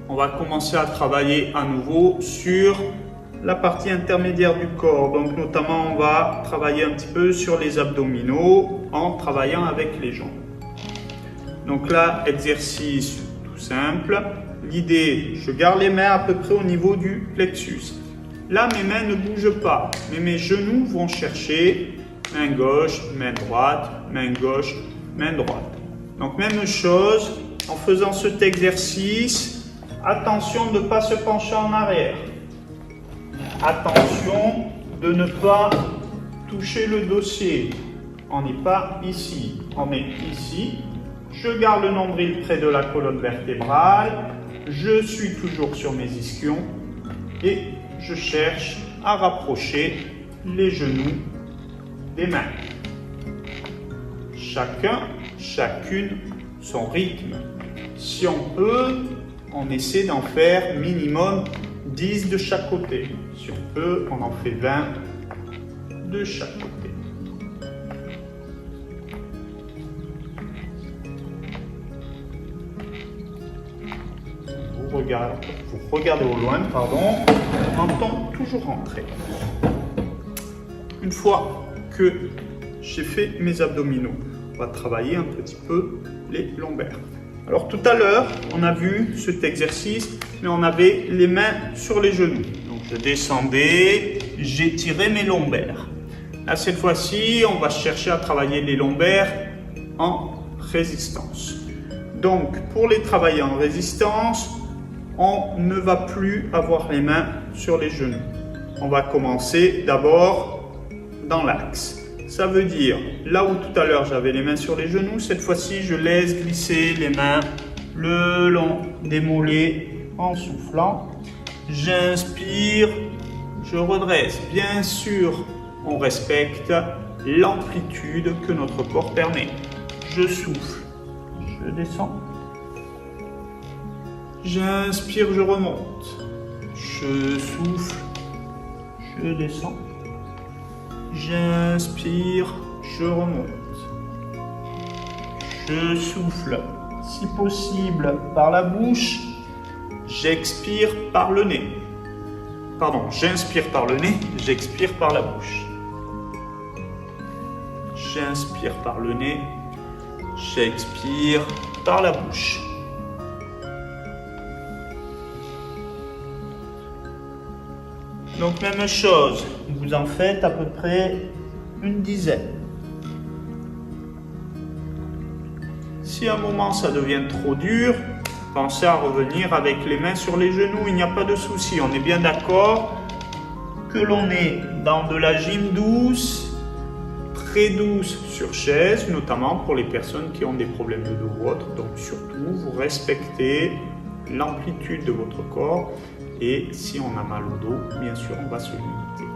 on va commencer à travailler à nouveau sur la partie intermédiaire du corps. Donc notamment, on va travailler un petit peu sur les abdominaux en travaillant avec les jambes. Donc là, exercice tout simple. L'idée, je garde les mains à peu près au niveau du plexus. Là, mes mains ne bougent pas, mais mes genoux vont chercher main gauche, main droite, main gauche, main droite. Donc même chose, en faisant cet exercice, attention de ne pas se pencher en arrière. Attention de ne pas toucher le dossier. On n'est pas ici, on est ici. Je garde le nombril près de la colonne vertébrale. Je suis toujours sur mes ischions et je cherche à rapprocher les genoux des mains. Chacune son rythme. Si on peut, on essaie d'en faire minimum 10 de chaque côté. Si on peut, on en fait 20 de chaque côté. Vous regardez au loin, on entend toujours rentrer. Une fois que j'ai fait mes abdominaux, on va travailler un petit peu les lombaires. Alors tout à l'heure, on a vu cet exercice, mais on avait les mains sur les genoux. Donc je descendais, j'étirais mes lombaires. Là, cette fois-ci, on va chercher à travailler les lombaires en résistance. Donc pour les travailler en résistance, on ne va plus avoir les mains sur les genoux. On va commencer d'abord dans l'axe. Ça veut dire, là où tout à l'heure j'avais les mains sur les genoux, cette fois-ci je laisse glisser les mains le long des mollets en soufflant. J'inspire, je redresse. Bien sûr, on respecte l'amplitude que notre corps permet. Je souffle, je descends. J'inspire, je remonte. Je souffle, je descends. J'inspire, je remonte. Je souffle, si possible, par la bouche. J'expire par le nez. Pardon, j'inspire par le nez, j'expire par la bouche. J'inspire par le nez, j'expire par la bouche. Donc même chose, vous en faites à peu près une dizaine. Si à un moment ça devient trop dur, pensez à revenir avec les mains sur les genoux, il n'y a pas de souci. On est bien d'accord que l'on est dans de la gym douce, très douce sur chaise, notamment pour les personnes qui ont des problèmes de dos ou autres. Donc surtout, vous respectez l'amplitude de votre corps. Et si on a mal au dos, bien sûr, on va se limiter.